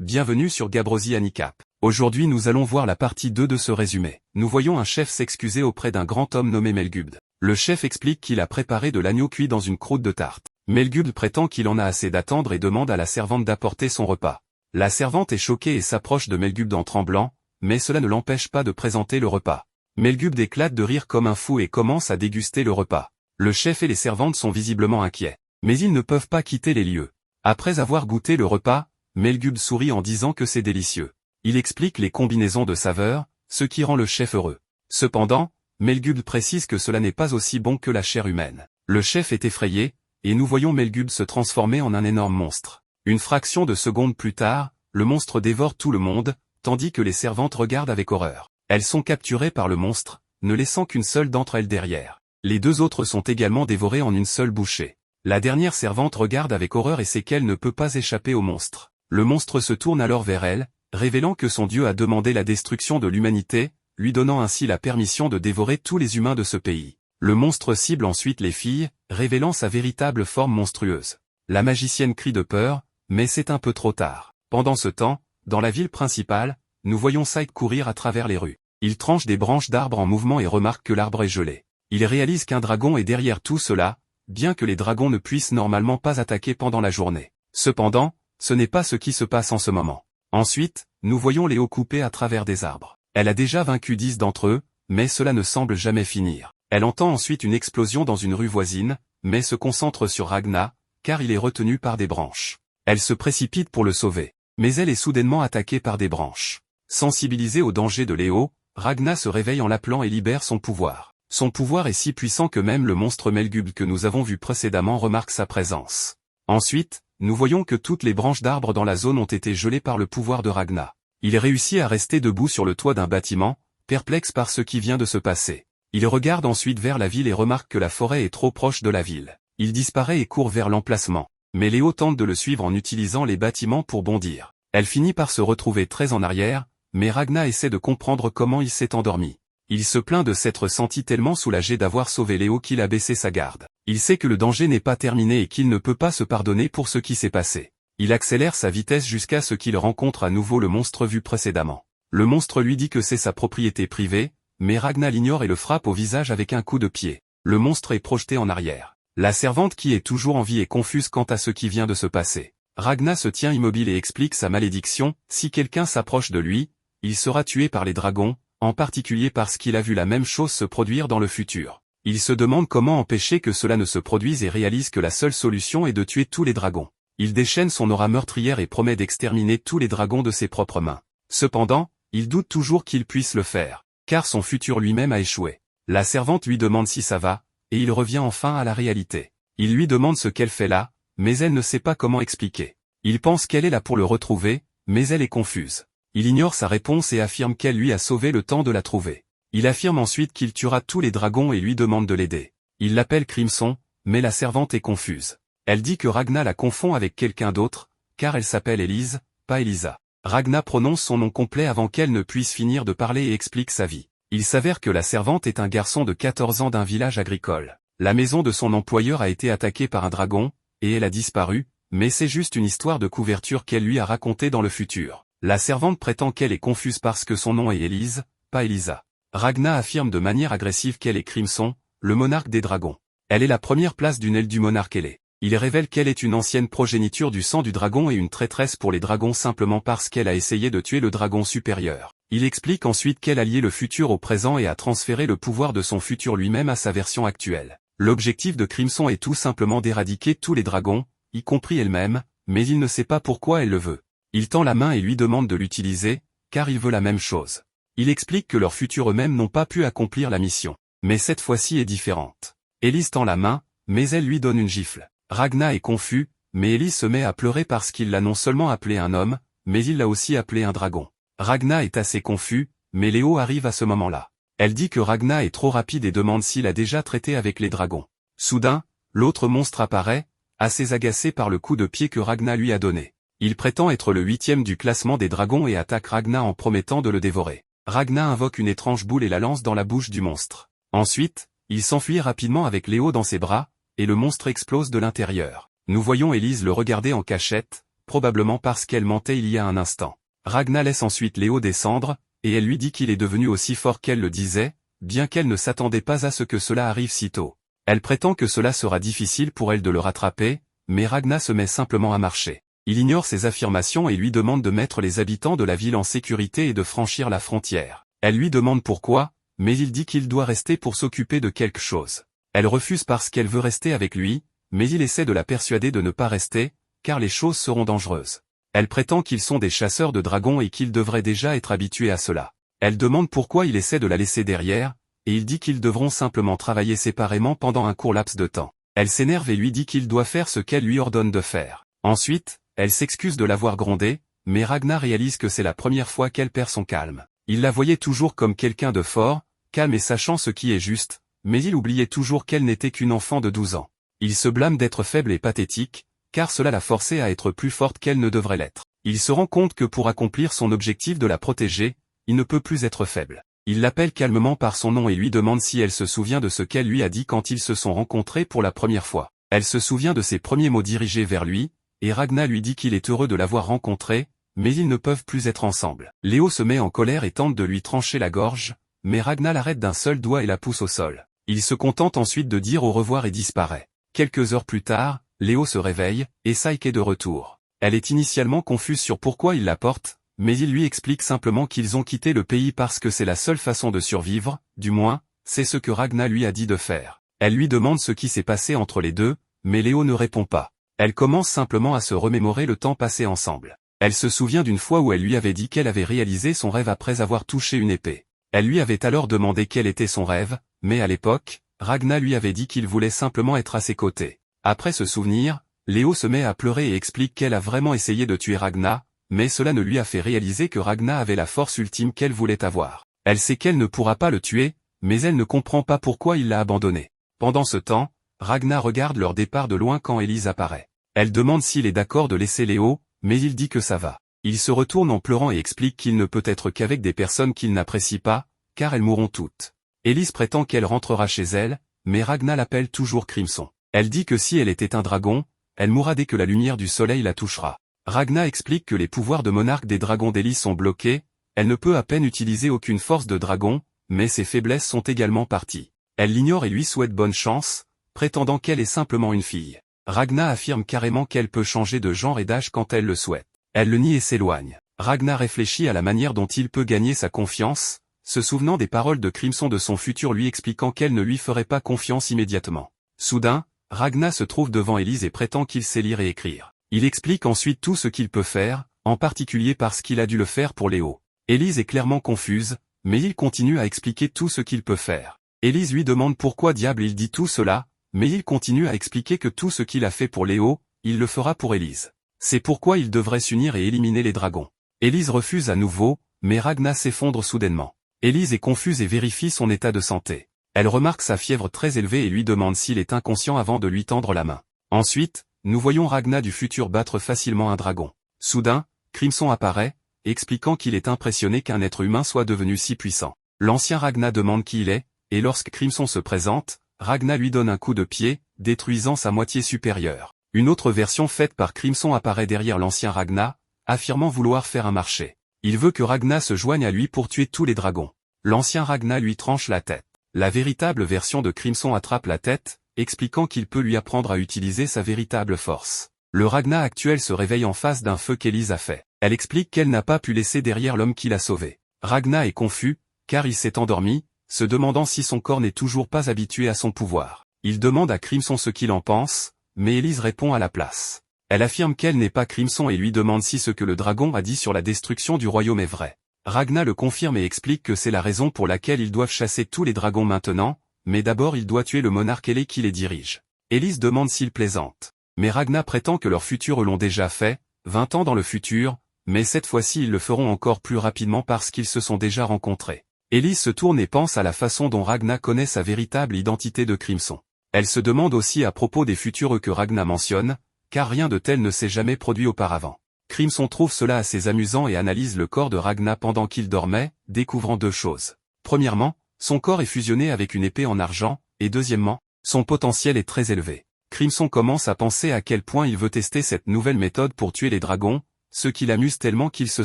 Bienvenue sur Gabrosi Handicap. Aujourd'hui nous allons voir la partie 2 de ce résumé. Nous voyons un chef s'excuser auprès d'un grand homme nommé Melgubd. Le chef explique qu'il a préparé de l'agneau cuit dans une croûte de tarte. Melgubd prétend qu'il en a assez d'attendre et demande à la servante d'apporter son repas. La servante est choquée et s'approche de Melgubd en tremblant, mais cela ne l'empêche pas de présenter le repas. Melgubd éclate de rire comme un fou et commence à déguster le repas. Le chef et les servantes sont visiblement inquiets. Mais ils ne peuvent pas quitter les lieux. Après avoir goûté le repas, Melgubd sourit en disant que c'est délicieux. Il explique les combinaisons de saveurs, ce qui rend le chef heureux. Cependant, Melgubd précise que cela n'est pas aussi bon que la chair humaine. Le chef est effrayé, et nous voyons Melgubd se transformer en un énorme monstre. Une fraction de seconde plus tard, le monstre dévore tout le monde, tandis que les servantes regardent avec horreur. Elles sont capturées par le monstre, ne laissant qu'une seule d'entre elles derrière. Les deux autres sont également dévorées en une seule bouchée. La dernière servante regarde avec horreur et sait qu'elle ne peut pas échapper au monstre. Le monstre se tourne alors vers elle, révélant que son dieu a demandé la destruction de l'humanité, lui donnant ainsi la permission de dévorer tous les humains de ce pays. Le monstre cible ensuite les filles, révélant sa véritable forme monstrueuse. La magicienne crie de peur, mais c'est un peu trop tard. Pendant ce temps, dans la ville principale, nous voyons Saïd courir à travers les rues. Il tranche des branches d'arbres en mouvement et remarque que l'arbre est gelé. Il réalise qu'un dragon est derrière tout cela, bien que les dragons ne puissent normalement pas attaquer pendant la journée. Cependant, ce n'est pas ce qui se passe en ce moment. Ensuite, nous voyons Léo couper à travers des arbres. Elle a déjà vaincu 10 d'entre eux, mais cela ne semble jamais finir. Elle entend ensuite une explosion dans une rue voisine, mais se concentre sur Ragna, car il est retenu par des branches. Elle se précipite pour le sauver, mais elle est soudainement attaquée par des branches. Sensibilisée au danger de Léo, Ragna se réveille en l'appelant et libère son pouvoir. Son pouvoir est si puissant que même le monstre Melgubd que nous avons vu précédemment remarque sa présence. Ensuite, nous voyons que toutes les branches d'arbres dans la zone ont été gelées par le pouvoir de Ragna. Il réussit à rester debout sur le toit d'un bâtiment, perplexe par ce qui vient de se passer. Il regarde ensuite vers la ville et remarque que la forêt est trop proche de la ville. Il disparaît et court vers l'emplacement. Mais Léo tente de le suivre en utilisant les bâtiments pour bondir. Elle finit par se retrouver très en arrière, mais Ragna essaie de comprendre comment il s'est endormi. Il se plaint de s'être senti tellement soulagé d'avoir sauvé Léo qu'il a baissé sa garde. Il sait que le danger n'est pas terminé et qu'il ne peut pas se pardonner pour ce qui s'est passé. Il accélère sa vitesse jusqu'à ce qu'il rencontre à nouveau le monstre vu précédemment. Le monstre lui dit que c'est sa propriété privée, mais Ragna l'ignore et le frappe au visage avec un coup de pied. Le monstre est projeté en arrière. La servante qui est toujours en vie est confuse quant à ce qui vient de se passer. Ragna se tient immobile et explique sa malédiction, si quelqu'un s'approche de lui, il sera tué par les dragons, en particulier parce qu'il a vu la même chose se produire dans le futur. Il se demande comment empêcher que cela ne se produise et réalise que la seule solution est de tuer tous les dragons. Il déchaîne son aura meurtrière et promet d'exterminer tous les dragons de ses propres mains. Cependant, il doute toujours qu'il puisse le faire, car son futur lui-même a échoué. La servante lui demande si ça va, et il revient enfin à la réalité. Il lui demande ce qu'elle fait là, mais elle ne sait pas comment expliquer. Il pense qu'elle est là pour le retrouver, mais elle est confuse. Il ignore sa réponse et affirme qu'elle lui a sauvé le temps de la trouver. Il affirme ensuite qu'il tuera tous les dragons et lui demande de l'aider. Il l'appelle Crimson, mais la servante est confuse. Elle dit que Ragna la confond avec quelqu'un d'autre, car elle s'appelle Élise, pas Elisa. Ragna prononce son nom complet avant qu'elle ne puisse finir de parler et explique sa vie. Il s'avère que la servante est un garçon de 14 ans d'un village agricole. La maison de son employeur a été attaquée par un dragon, et elle a disparu, mais c'est juste une histoire de couverture qu'elle lui a racontée dans le futur. La servante prétend qu'elle est confuse parce que son nom est Élise, pas Elisa. Ragna affirme de manière agressive qu'elle est Crimson, le monarque des dragons. Elle est la première place d'une aile du monarque ailé. Il révèle qu'elle est une ancienne progéniture du sang du dragon et une traîtresse pour les dragons simplement parce qu'elle a essayé de tuer le dragon supérieur. Il explique ensuite qu'elle a lié le futur au présent et a transféré le pouvoir de son futur lui-même à sa version actuelle. L'objectif de Crimson est tout simplement d'éradiquer tous les dragons, y compris elle-même, mais il ne sait pas pourquoi elle le veut. Il tend la main et lui demande de l'utiliser, car il veut la même chose. Il explique que leurs futurs eux-mêmes n'ont pas pu accomplir la mission. Mais cette fois-ci est différente. Élise tend la main, mais elle lui donne une gifle. Ragna est confus, mais Élise se met à pleurer parce qu'il l'a non seulement appelé un homme, mais il l'a aussi appelé un dragon. Ragna est assez confus, mais Léo arrive à ce moment-là. Elle dit que Ragna est trop rapide et demande s'il a déjà traité avec les dragons. Soudain, l'autre monstre apparaît, assez agacé par le coup de pied que Ragna lui a donné. Il prétend être le 8e du classement des dragons et attaque Ragna en promettant de le dévorer. Ragna invoque une étrange boule et la lance dans la bouche du monstre. Ensuite, il s'enfuit rapidement avec Léo dans ses bras, et le monstre explose de l'intérieur. Nous voyons Élise le regarder en cachette, probablement parce qu'elle mentait il y a un instant. Ragna laisse ensuite Léo descendre, et elle lui dit qu'il est devenu aussi fort qu'elle le disait, bien qu'elle ne s'attendait pas à ce que cela arrive si tôt. Elle prétend que cela sera difficile pour elle de le rattraper, mais Ragna se met simplement à marcher. Il ignore ses affirmations et lui demande de mettre les habitants de la ville en sécurité et de franchir la frontière. Elle lui demande pourquoi, mais il dit qu'il doit rester pour s'occuper de quelque chose. Elle refuse parce qu'elle veut rester avec lui, mais il essaie de la persuader de ne pas rester, car les choses seront dangereuses. Elle prétend qu'ils sont des chasseurs de dragons et qu'ils devraient déjà être habitués à cela. Elle demande pourquoi il essaie de la laisser derrière, et il dit qu'ils devront simplement travailler séparément pendant un court laps de temps. Elle s'énerve et lui dit qu'il doit faire ce qu'elle lui ordonne de faire. Ensuite, elle s'excuse de l'avoir grondé, mais Ragna réalise que c'est la première fois qu'elle perd son calme. Il la voyait toujours comme quelqu'un de fort, calme et sachant ce qui est juste, mais il oubliait toujours qu'elle n'était qu'une enfant de 12 ans. Il se blâme d'être faible et pathétique, car cela l'a forcée à être plus forte qu'elle ne devrait l'être. Il se rend compte que pour accomplir son objectif de la protéger, il ne peut plus être faible. Il l'appelle calmement par son nom et lui demande si elle se souvient de ce qu'elle lui a dit quand ils se sont rencontrés pour la première fois. Elle se souvient de ses premiers mots dirigés vers lui, et Ragna lui dit qu'il est heureux de l'avoir rencontré, mais ils ne peuvent plus être ensemble. Léo se met en colère et tente de lui trancher la gorge, mais Ragna l'arrête d'un seul doigt et la pousse au sol. Il se contente ensuite de dire au revoir et disparaît. Quelques heures plus tard, Léo se réveille, et Saïk est de retour. Elle est initialement confuse sur pourquoi il la porte, mais il lui explique simplement qu'ils ont quitté le pays parce que c'est la seule façon de survivre, du moins, c'est ce que Ragna lui a dit de faire. Elle lui demande ce qui s'est passé entre les deux, mais Léo ne répond pas. Elle commence simplement à se remémorer le temps passé ensemble. Elle se souvient d'une fois où elle lui avait dit qu'elle avait réalisé son rêve après avoir touché une épée. Elle lui avait alors demandé quel était son rêve, mais à l'époque, Ragna lui avait dit qu'il voulait simplement être à ses côtés. Après ce souvenir, Léo se met à pleurer et explique qu'elle a vraiment essayé de tuer Ragna, mais cela ne lui a fait réaliser que Ragna avait la force ultime qu'elle voulait avoir. Elle sait qu'elle ne pourra pas le tuer, mais elle ne comprend pas pourquoi il l'a abandonnée. Pendant ce temps, Ragna regarde leur départ de loin quand Élise apparaît. Elle demande s'il est d'accord de laisser Léo, mais il dit que ça va. Il se retourne en pleurant et explique qu'il ne peut être qu'avec des personnes qu'il n'apprécie pas, car elles mourront toutes. Élise prétend qu'elle rentrera chez elle, mais Ragna l'appelle toujours Crimson. Elle dit que si elle était un dragon, elle mourra dès que la lumière du soleil la touchera. Ragna explique que les pouvoirs de monarque des dragons d'Élise sont bloqués, elle ne peut à peine utiliser aucune force de dragon, mais ses faiblesses sont également parties. Elle l'ignore et lui souhaite bonne chance, prétendant qu'elle est simplement une fille. Ragna affirme carrément qu'elle peut changer de genre et d'âge quand elle le souhaite. Elle le nie et s'éloigne. Ragna réfléchit à la manière dont il peut gagner sa confiance, se souvenant des paroles de Crimson de son futur lui expliquant qu'elle ne lui ferait pas confiance immédiatement. Soudain, Ragna se trouve devant Élise et prétend qu'il sait lire et écrire. Il explique ensuite tout ce qu'il peut faire, en particulier parce qu'il a dû le faire pour Léo. Élise est clairement confuse, mais il continue à expliquer tout ce qu'il peut faire. Élise lui demande pourquoi diable il dit tout cela, mais il continue à expliquer que tout ce qu'il a fait pour Léo, il le fera pour Élise. C'est pourquoi il devrait s'unir et éliminer les dragons. Élise refuse à nouveau, mais Ragna s'effondre soudainement. Élise est confuse et vérifie son état de santé. Elle remarque sa fièvre très élevée et lui demande s'il est inconscient avant de lui tendre la main. Ensuite, nous voyons Ragna du futur battre facilement un dragon. Soudain, Crimson apparaît, expliquant qu'il est impressionné qu'un être humain soit devenu si puissant. L'ancien Ragna demande qui il est, et lorsque Crimson se présente, Ragna lui donne un coup de pied, détruisant sa moitié supérieure. Une autre version faite par Crimson apparaît derrière l'ancien Ragna, affirmant vouloir faire un marché. Il veut que Ragna se joigne à lui pour tuer tous les dragons. L'ancien Ragna lui tranche la tête. La véritable version de Crimson attrape la tête, expliquant qu'il peut lui apprendre à utiliser sa véritable force. Le Ragna actuel se réveille en face d'un feu qu'Élise a fait. Elle explique qu'elle n'a pas pu laisser derrière l'homme qui l'a sauvé. Ragna est confus, car il s'est endormi, se demandant si son corps n'est toujours pas habitué à son pouvoir. Il demande à Crimson ce qu'il en pense, mais Élise répond à la place. Elle affirme qu'elle n'est pas Crimson et lui demande si ce que le dragon a dit sur la destruction du royaume est vrai. Ragna le confirme et explique que c'est la raison pour laquelle ils doivent chasser tous les dragons maintenant, mais d'abord il doit tuer le monarque ailé qui les dirige. Élise demande s'il plaisante. Mais Ragna prétend que leurs futurs l'ont déjà fait, 20 ans dans le futur, mais cette fois-ci ils le feront encore plus rapidement parce qu'ils se sont déjà rencontrés. Élise se tourne et pense à la façon dont Ragna connaît sa véritable identité de Crimson. Elle se demande aussi à propos des futurs que Ragna mentionne, car rien de tel ne s'est jamais produit auparavant. Crimson trouve cela assez amusant et analyse le corps de Ragna pendant qu'il dormait, découvrant deux choses. Premièrement, son corps est fusionné avec une épée en argent, et deuxièmement, son potentiel est très élevé. Crimson commence à penser à quel point il veut tester cette nouvelle méthode pour tuer les dragons, ce qui l'amuse tellement qu'il se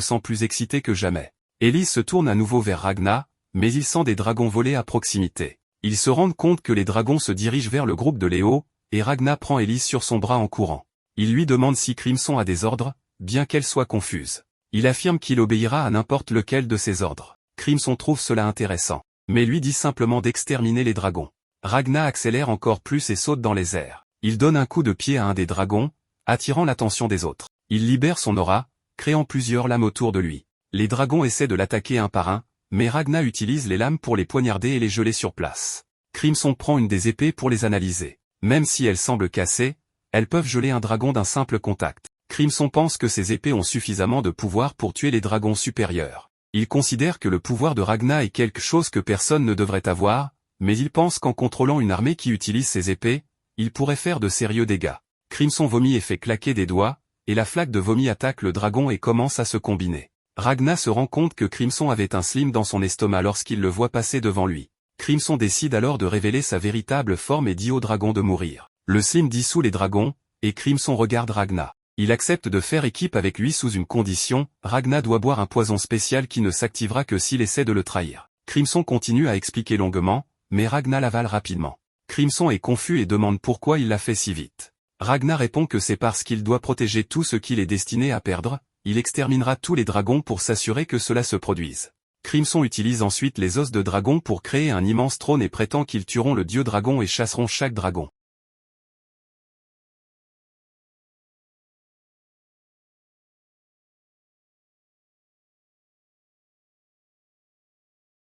sent plus excité que jamais. Elise se tourne à nouveau vers Ragna, mais il sent des dragons voler à proximité. Ils se rendent compte que les dragons se dirigent vers le groupe de Léo, et Ragna prend Elise sur son bras en courant. Il lui demande si Crimson a des ordres, bien qu'elle soit confuse. Il affirme qu'il obéira à n'importe lequel de ses ordres. Crimson trouve cela intéressant, mais lui dit simplement d'exterminer les dragons. Ragna accélère encore plus et saute dans les airs. Il donne un coup de pied à un des dragons, attirant l'attention des autres. Il libère son aura, créant plusieurs lames autour de lui. Les dragons essaient de l'attaquer un par un, mais Ragna utilise les lames pour les poignarder et les geler sur place. Crimson prend une des épées pour les analyser. Même si elles semblent cassées, elles peuvent geler un dragon d'un simple contact. Crimson pense que ces épées ont suffisamment de pouvoir pour tuer les dragons supérieurs. Il considère que le pouvoir de Ragna est quelque chose que personne ne devrait avoir, mais il pense qu'en contrôlant une armée qui utilise ces épées, il pourrait faire de sérieux dégâts. Crimson vomit et fait claquer des doigts, et la flaque de vomi attaque le dragon et commence à se combiner. Ragna se rend compte que Crimson avait un slim dans son estomac lorsqu'il le voit passer devant lui. Crimson décide alors de révéler sa véritable forme et dit au dragon de mourir. Le slim dissout les dragons, et Crimson regarde Ragna. Il accepte de faire équipe avec lui sous une condition, Ragna doit boire un poison spécial qui ne s'activera que s'il essaie de le trahir. Crimson continue à expliquer longuement, mais Ragna l'avale rapidement. Crimson est confus et demande pourquoi il l'a fait si vite. Ragna répond que c'est parce qu'il doit protéger tout ce qu'il est destiné à perdre, il exterminera tous les dragons pour s'assurer que cela se produise. Crimson utilise ensuite les os de dragon pour créer un immense trône et prétend qu'ils tueront le dieu dragon et chasseront chaque dragon.